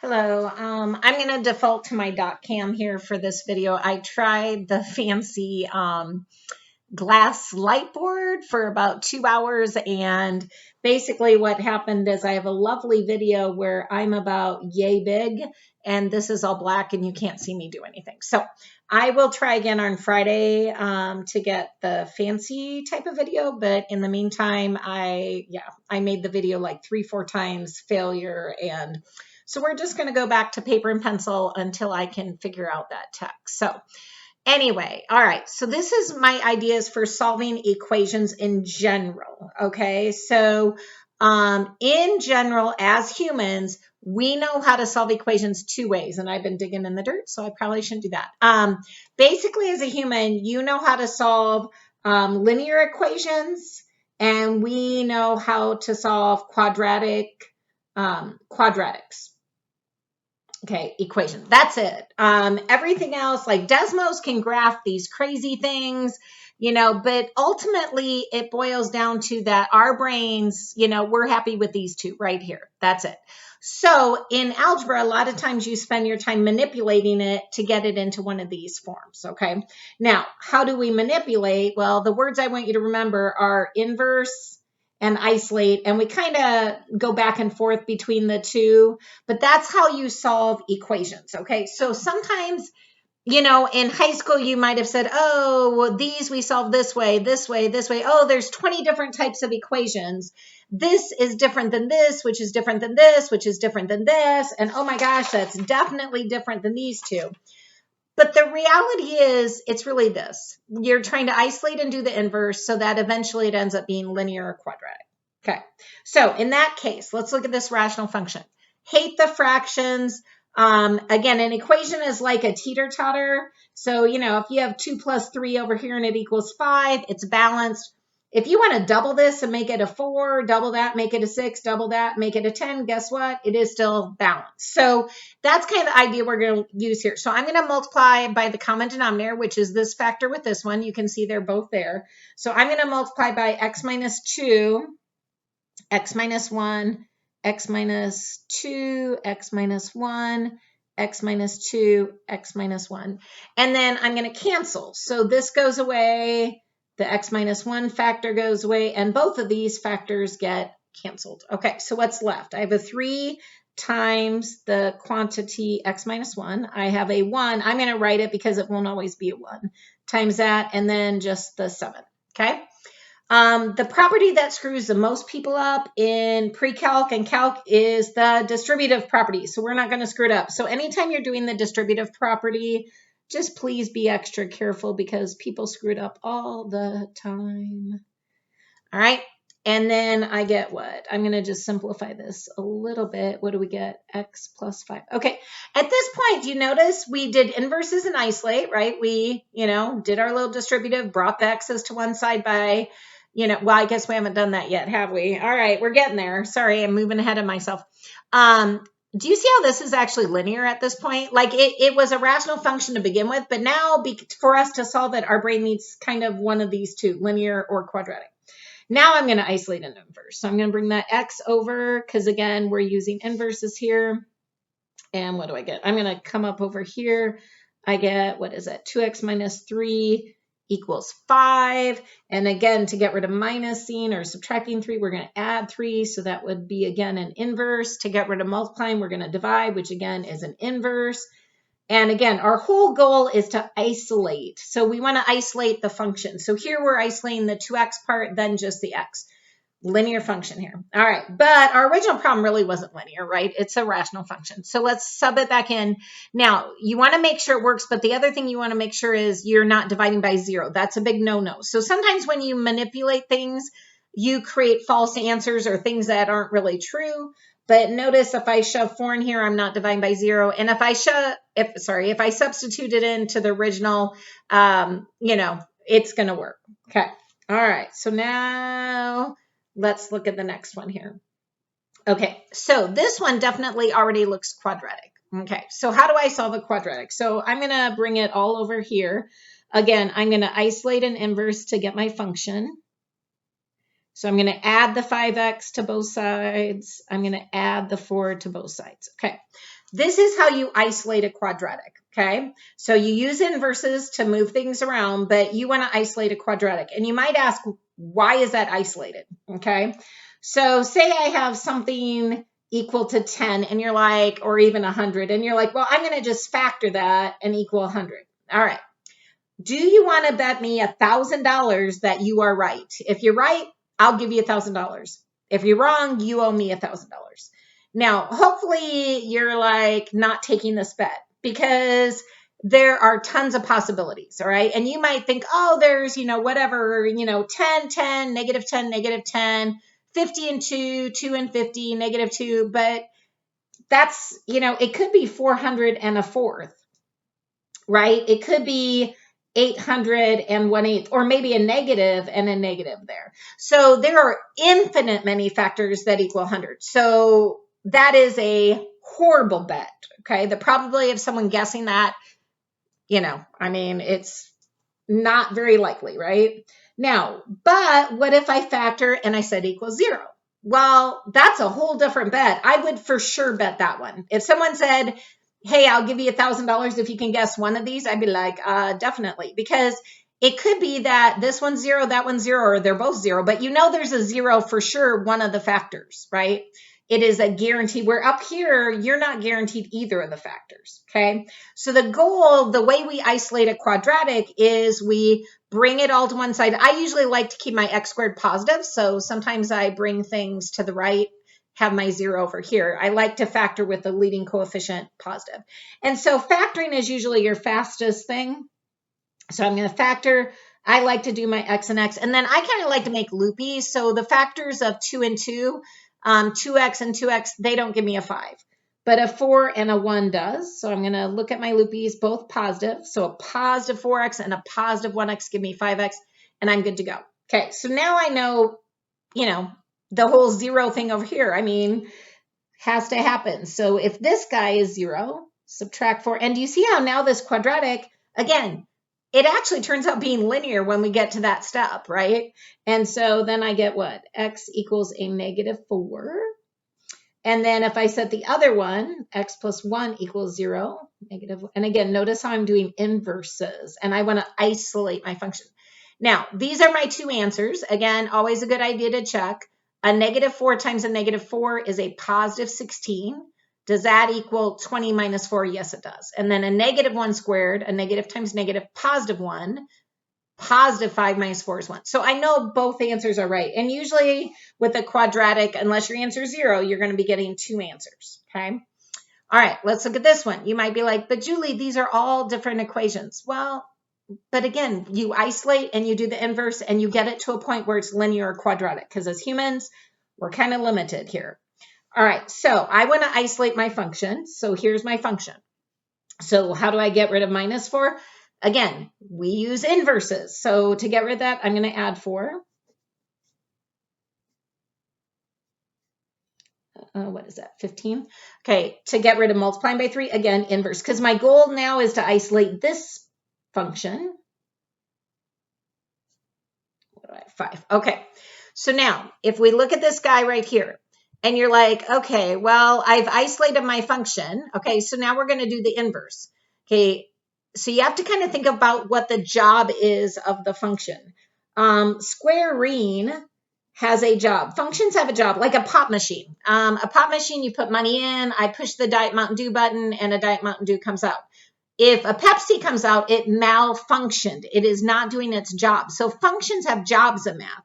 Hello, I'm going to default to my dot cam here for this video. I tried the fancy glass light board for about 2 hours, and basically what happened is I have a lovely video where I'm about yay big, and this is all black and you can't see me do anything. So I will try again on Friday to get the fancy type of video, but in the meantime, I made the video like 3-4 times failure, and so we're just going to go back to paper and pencil until I can figure out that text. So anyway, all right. So this is my ideas for solving equations in general. Okay. So in general, as humans, we know how to solve equations 2 ways. And I've been digging in the dirt, so I probably shouldn't do that. Basically, as a human, you know how to solve linear equations, and we know how to solve quadratics. Okay, equation. That's it. Everything else, like Desmos can graph these crazy things, but ultimately it boils down to that our brains, we're happy with these two right here. That's it. So in algebra, a lot of times you spend your time manipulating it to get it into one of these forms. Okay. Now, how do we manipulate? Well, the words I want you to remember are inverse and isolate, and we kind of go back and forth between the two, but that's how you solve equations. Okay, so sometimes, in high school, you might have said, oh, well, these we solve this way, this way, this way. Oh, there's 20 different types of equations. This is different than this, which is different than this, which is different than this. And oh my gosh, that's definitely different than these two. But the reality is, it's really this. You're trying to isolate and do the inverse so that eventually it ends up being linear or quadratic. Okay, so in that case, let's look at this rational function. Hate the fractions. Again, an equation is like a teeter-totter. So, if you have 2 plus 3 over here and it equals 5, it's balanced. If you want to double this and make it a 4, double that, make it a 6, double that, make it a 10, guess what? It is still balanced. So that's kind of the idea we're going to use here. So I'm going to multiply by the common denominator, which is this factor with this one. You can see they're both there. So I'm going to multiply by x minus 2, x minus 1, x minus 2, x minus 1, x minus 2, x minus 1. And then I'm going to cancel. So this goes away, the x minus 1 factor goes away, and both of these factors get canceled. Okay, so what's left? I have a 3 times the quantity x minus 1. I have a 1. I'm going to write it because it won't always be a 1. Times that, and then just the 7. Okay? The property that screws the most people up in pre-calc and calc is the distributive property. So we're not going to screw it up. So anytime you're doing the distributive property, just please be extra careful because people screw it up all the time. All right. And then I get what? I'm going to just simplify this a little bit. What do we get? X plus 5. Okay. At this point, you notice we did inverses and isolate, right? We, did our little distributive, brought the x's to one side by, well, I guess we haven't done that yet, have we? All right. We're getting there. Sorry, I'm moving ahead of myself. Do you see how this is actually linear at this point? Like it was a rational function to begin with, but now for us to solve it, our brain needs kind of one of these two, linear or quadratic. Now I'm going to isolate an inverse. So I'm going to bring that x over because, again, we're using inverses here. And what do I get? I'm going to come up over here. I get, what is that? 2x minus 3 equals 5. And again, to get rid of minusing or subtracting 3, we're going to add 3. So that would be, again, an inverse. To get rid of multiplying, we're going to divide, which, again, is an inverse. And again, our whole goal is to isolate. So we want to isolate the function. So here we're isolating the 2x part, then just the x. Linear function here. All right, but our original problem really wasn't linear, right? It's a rational function. So let's sub it back in. Now, you want to make sure it works, but the other thing you want to make sure is you're not dividing by 0. That's a big no-no. So sometimes when you manipulate things, you create false answers or things that aren't really true. But notice if I shove 4 in here, I'm not dividing by 0. And if I substitute it into the original, it's going to work. Okay. All right. So now let's look at the next one here. Okay. So this one definitely already looks quadratic. Okay. So how do I solve a quadratic? So I'm going to bring it all over here. Again, I'm going to isolate an inverse to get my function. So I'm going to add the 5x to both sides. I'm going to add the 4 to both sides. Okay. This is how you isolate a quadratic. Okay. So you use inverses to move things around, but you want to isolate a quadratic. And you might ask, why is that isolated? Okay. So say I have something equal to 10 and you're like, or even 100, and you're like, well, I'm going to just factor that and equal 100. All right. Do you want to bet me $1,000 that you are right? If you're right, I'll give you $1,000. If you're wrong, you owe me $1,000. Now, hopefully you're like not taking this bet because there are tons of possibilities, all right? And you might think, oh, there's, whatever, 10, 10, negative 10, negative 10, 50 and 2, 2 and 50, negative 2. But that's, it could be 400 and a fourth, right? It could be 800 and 1/8, or maybe a negative and a negative there. So there are infinite many factors that equal 100. So that is a horrible bet. Okay. The probability of someone guessing that, it's not very likely, right? Now, but what if I factor and I said equals 0? Well, that's a whole different bet. I would for sure bet that one. If someone said, hey, I'll give you $1,000 if you can guess one of these, I'd be like, definitely, because it could be that this one's 0, that one's 0, or they're both 0, but there's a 0 for sure, one of the factors, right? It is a guarantee. Where up here, you're not guaranteed either of the factors, okay? So the goal, the way we isolate a quadratic is we bring it all to one side. I usually like to keep my x squared positive, so sometimes I bring things to the right, have my 0 over here. I like to factor with the leading coefficient positive. And so factoring is usually your fastest thing. So I'm going to factor. I like to do my x and x. And then I kind of like to make loopies. So the factors of 2 and 2, 2x and 2x, they don't give me a 5. But a 4 and a 1 does. So I'm going to look at my loopies, both positive. So a positive 4x and a positive 1x give me 5x, and I'm good to go. Okay, so now I know, the whole 0 thing over here, has to happen. So if this guy is 0, subtract 4. And do you see how now this quadratic, again, it actually turns out being linear when we get to that step, right? And so then I get what? X equals a negative 4. And then if I set the other one, x plus 1 equals 0, negative. And again, notice how I'm doing inverses, and I want to isolate my function. Now, these are my two answers. Again, always a good idea to check. A negative 4 times a negative 4 is a positive 16. Does that equal 20 minus 4? Yes, it does. And then a negative 1 squared, a negative times negative, positive 1. Positive 5 minus 4 is 1. So I know both answers are right. And usually with a quadratic, unless your answer is 0, you're going to be getting two answers, okay? All right, let's look at this one. You might be like, but Julie, these are all different equations. Well, but again, you isolate and you do the inverse and you get it to a point where it's linear or quadratic, because as humans, we're kind of limited here. All right, so I want to isolate my function. So here's my function. So how do I get rid of minus 4? Again, we use inverses. So to get rid of that, I'm going to add 4. What is that, 15? Okay, to get rid of multiplying by 3, again, inverse, because my goal now is to isolate this function. What do I have? 5. Okay, so now if we look at this guy right here, and you're like, okay, well, I've isolated my function. Okay, so now we're going to do the inverse. Okay, so you have to kind of think about what the job is of the function. Squaring has a job. Functions have a job, like a pop machine. A pop machine, you put money in, I push the Diet Mountain Dew button, and a Diet Mountain Dew comes out. If a Pepsi comes out, it malfunctioned. It is not doing its job. So functions have jobs in math.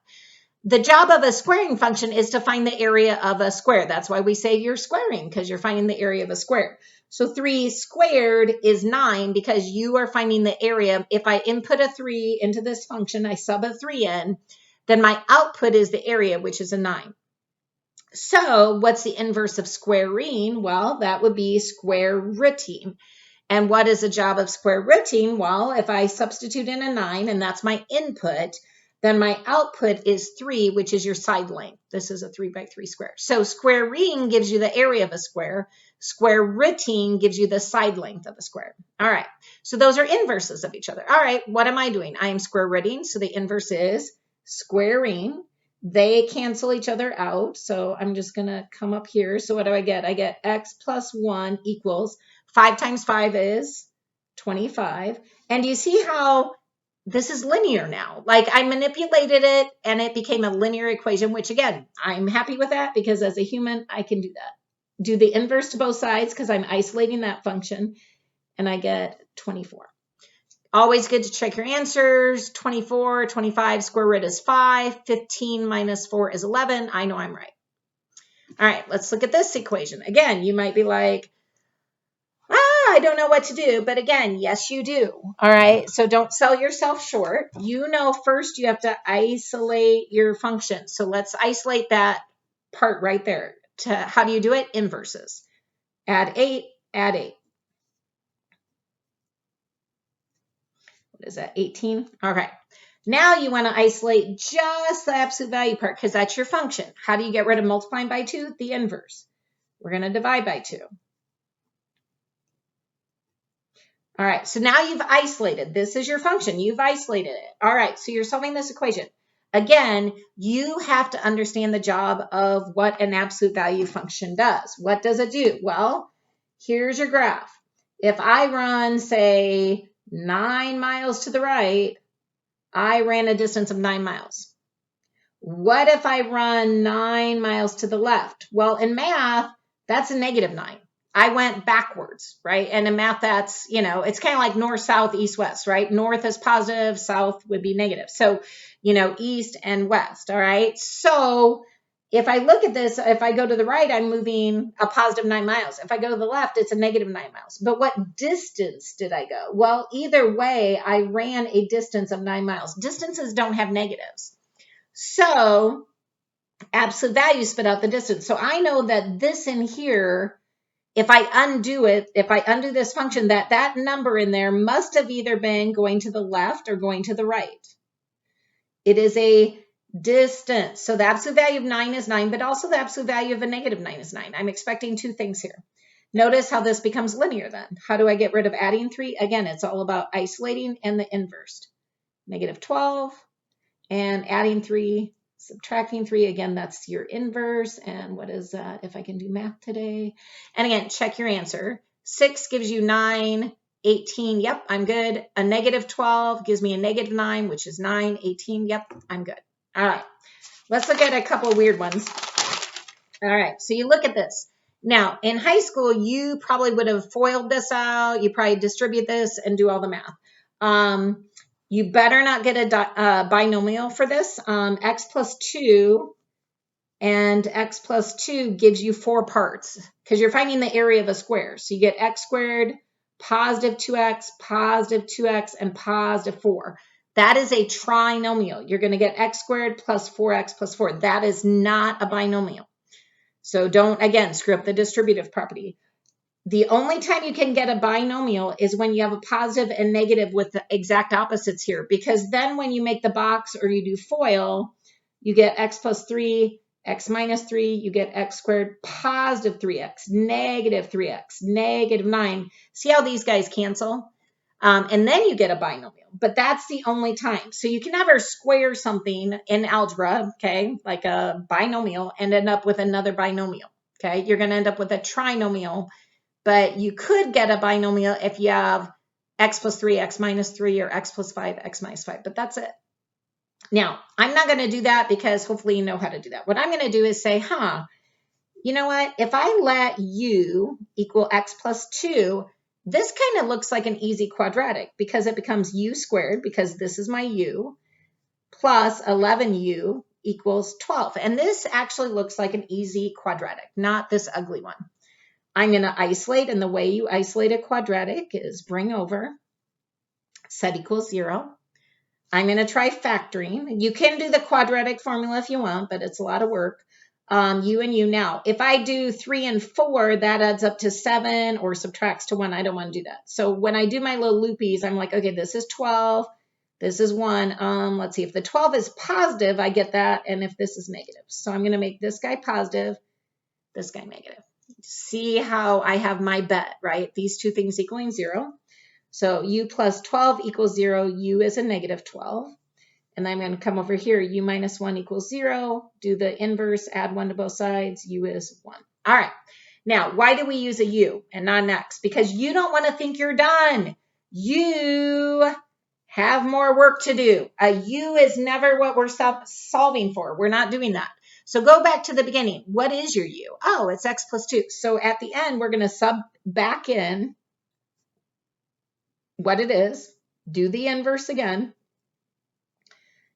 The job of a squaring function is to find the area of a square. That's why we say you're squaring, because you're finding the area of a square. So 3 squared is 9 because you are finding the area. If I input a 3 into this function, I sub a 3 in, then my output is the area, which is a 9. So what's the inverse of squaring? Well, that would be square rooting. And what is the job of square rooting? Well, if I substitute in a 9 and that's my input, then my output is 3, which is your side length. This is a 3 by 3 square. So squaring gives you the area of a square. Square rooting gives you the side length of a square. All right, so those are inverses of each other. All right, what am I doing? I am square rooting, so the inverse is squaring. They cancel each other out. So I'm just going to come up here. So what do I get? I get x plus 1 equals 5 times 5 is 25. And you see how this is linear now? Like I manipulated it and it became a linear equation, which again, I'm happy with that because as a human, I can do that. Do the inverse to both sides because I'm isolating that function and I get 24. Always good to check your answers. 24, 25, square root is 5. 15 minus 4 is 11. I know I'm right. All right, let's look at this equation. Again, you might be like, I don't know what to do. But again, yes, you do. All right, so don't sell yourself short. You know first you have to isolate your function. So let's isolate that part right there. How do you do it? Inverses. Add 8, add 8. What is that, 18? Okay. Now you want to isolate just the absolute value part because that's your function. How do you get rid of multiplying by 2? The inverse. We're going to divide by 2. All right, so now you've isolated. This is your function. You've isolated it. All right, so you're solving this equation. Again, you have to understand the job of what an absolute value function does. What does it do? Well, here's your graph. If I run, say, 9 miles to the right, I ran a distance of 9 miles. What if I run 9 miles to the left? Well, in math, that's a negative 9. I went backwards, right? And in math, that's, it's kind of like north, south, east, west, right? North is positive, south would be negative. So, east and west, all right? So if I look at this, if I go to the right, I'm moving a positive 9 miles. If I go to the left, it's a negative 9 miles. But what distance did I go? Well, either way, I ran a distance of 9 miles. Distances don't have negatives. So absolute value spit out the distance. So I know that this in here, if I undo it, if I undo this function, that number in there must have either been going to the left or going to the right. It is a distance. So the absolute value of 9 is 9, but also the absolute value of a negative 9 is 9. I'm expecting two things here. Notice how this becomes linear then. How do I get rid of adding 3? Again, it's all about isolating and the inverse. Negative 12 and adding 3. Subtracting 3, again, that's your inverse. And what is that if I can do math today? And again, check your answer. 6 gives you 9, 18, yep, I'm good. A negative 12 gives me a negative 9, which is 9, 18, yep, I'm good. All right, let's look at a couple of weird ones. All right, so you look at this. Now, in high school, you probably would have FOILed this out. You probably distribute this and do all the math. You better not get a binomial for this. X plus 2 and x plus 2 gives you 4 parts because you're finding the area of a square. So you get x squared, positive 2x, and positive 4. That is a trinomial. You're going to get x squared plus 4x plus 4. That is not a binomial. So don't, again, screw up the distributive property. The only time you can get a binomial is when you have a positive and negative with the exact opposites here, because then when you make the box or you do FOIL, you get x plus 3, x minus 3, you get x squared, positive 3x, negative 3x, negative 9. See how these guys cancel? And then you get a binomial, but that's the only time. So you can never square something in algebra, okay, like a binomial, and end up with another binomial, okay? You're going to end up with a trinomial. But you could get a binomial if you have x plus 3, x minus 3, or x plus 5, x minus 5. But that's it. Now, I'm not going to do that because hopefully you know how to do that. What I'm going to do is say, you know what? If I let u equal x plus 2, this kind of looks like an easy quadratic because it becomes u squared, because this is my u, plus 11u equals 12. And this actually looks like an easy quadratic, not this ugly one. I'm going to isolate, and the way you isolate a quadratic is bring over, set equals 0. I'm going to try factoring. You can do the quadratic formula if you want, but it's a lot of work. U and U. Now, if I do 3 and 4, that adds up to 7 or subtracts to 1. I don't want to do that. So when I do my little loopies, I'm like, okay, this is 12. This is 1. Let's see. If the 12 is positive, I get that. And if this is negative. So I'm going to make this guy positive, this guy negative. See how I have my bet, right? These two things equaling 0. So u plus 12 equals 0. U is a negative 12. And then I'm going to come over here, u minus 1 equals 0, do the inverse, add 1 to both sides, u is 1. All right. Now, why do we use a u and not an x? Because you don't want to think you're done. You have more work to do. A u is never what we're solving for. We're not doing that. So go back to the beginning. What is your u? Oh, it's x plus 2. So at the end, we're going to sub back in what it is, do the inverse again,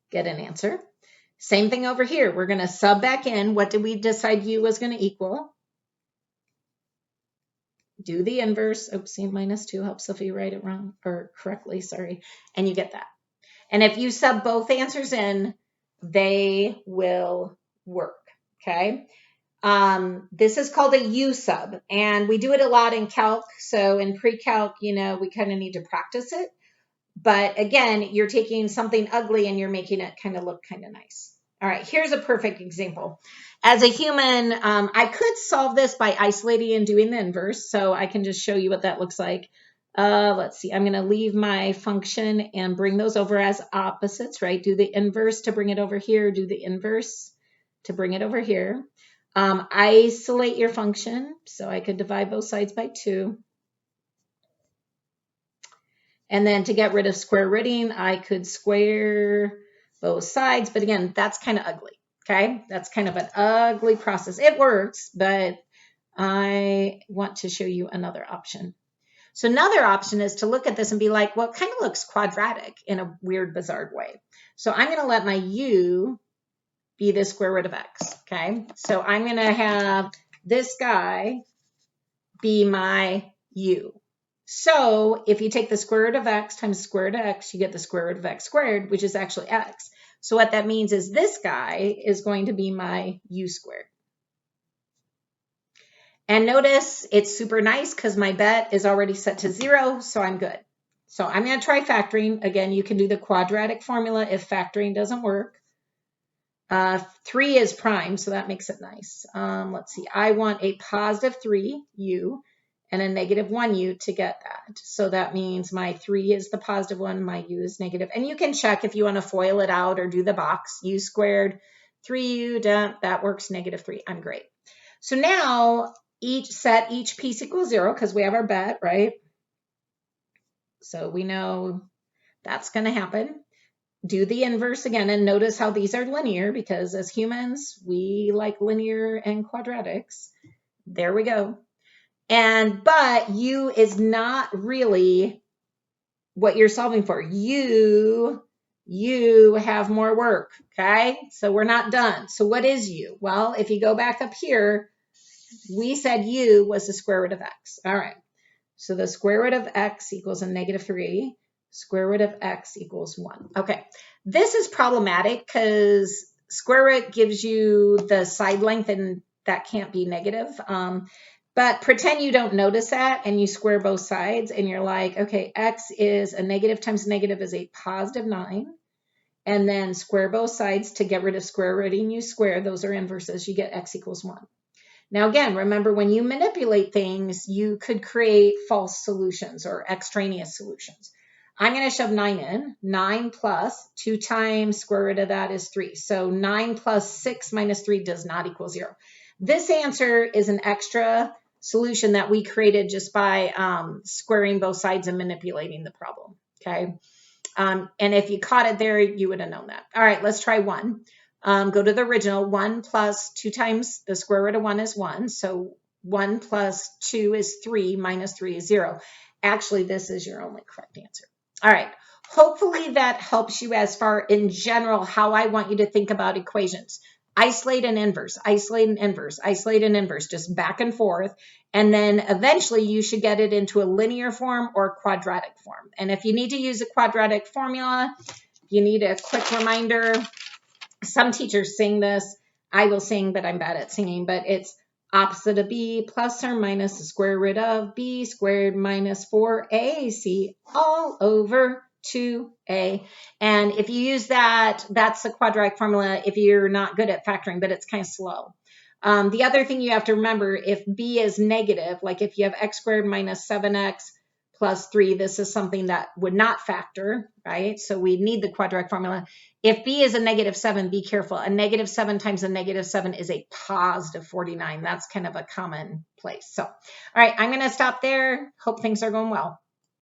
get an answer. Same thing over here. We're going to sub back in. What did we decide u was going to equal? Do the inverse. Oopsie, minus 2 helps if you write it wrong or correctly, sorry. And you get that. And if you sub both answers in, they will work, okay? This is called a U sub, and we do it a lot in calc. So in pre-calc, you know, we kind of need to practice it. But again, you're taking something ugly and you're making it kind of look kind of nice. All right, here's a perfect example. As a human, I could solve this by isolating and doing the inverse. So I can just show you what that looks like. Let's see, I'm going to leave my function and bring those over as opposites, right? Do the inverse to bring it over here. Do the inverse to bring it over here. Isolate your function. So I could divide both sides by 2. And then to get rid of square rooting, I could square both sides. But again, that's kind of ugly, okay? That's kind of an ugly process. It works, but I want to show you another option. So another option is to look at this and be like, well, it kind of looks quadratic in a weird, bizarre way. So I'm going to let my u be the square root of x, okay? So I'm going to have this guy be my u. So if you take the square root of x times the square root of x, you get the square root of x squared, which is actually x. So what that means is this guy is going to be my u squared. And notice it's super nice because my bet is already set to 0, so I'm good. So I'm going to try factoring. Again, you can do the quadratic formula if factoring doesn't work. 3 is prime, so that makes it nice. Let's see. I want a positive 3u and a negative 1u to get that. So that means my 3 is the positive one, my u is negative. And you can check if you want to FOIL it out or do the box. U squared, 3u, that works, negative 3. I'm great. So now set each piece equals 0 because we have our bet, right? So we know that's going to happen. Do the inverse again and notice how these are linear because as humans, we like linear and quadratics. There we go. But u is not really what you're solving for. You have more work, okay? So we're not done. So what is u? Well, if you go back up here, we said u was the square root of x. All right. So the square root of x equals a negative 3. Square root of x equals 1. Okay. This is problematic because square root gives you the side length and that can't be negative. But pretend you don't notice that and you square both sides and you're like, okay, x is a negative times negative is a positive 9. And then square both sides to get rid of square rooting, you square. Those are inverses. You get x equals 1. Now, again, remember when you manipulate things, you could create false solutions or extraneous solutions. I'm going to shove 9 in. 9 plus 2 times square root of that is 3. So 9 plus 6 minus 3 does not equal 0. This answer is an extra solution that we created just by squaring both sides and manipulating the problem, okay? And if you caught it there, you would have known that. All right, let's try 1. Go to the original. 1 plus 2 times the square root of 1 is 1. So 1 plus 2 is 3, minus 3 is 0. Actually, this is your only correct answer. All right. Hopefully that helps you as far in general how I want you to think about equations. Isolate and inverse, isolate and inverse, isolate and inverse, just back and forth. And then eventually you should get it into a linear form or quadratic form. And if you need to use a quadratic formula, you need a quick reminder. Some teachers sing this. I will sing, but I'm bad at singing. But it's opposite of b plus or minus the square root of b squared minus 4ac all over 2a. And if you use that, that's the quadratic formula if you're not good at factoring, but it's kind of slow. The other thing you have to remember, if b is negative, like if you have x squared minus 7x plus 3, this is something that would not factor, right? So we need the quadratic formula. If b is a -7, be careful. A -7 times a -7 is a +49. That's kind of a common place. So, all right, I'm going to stop there. Hope things are going well.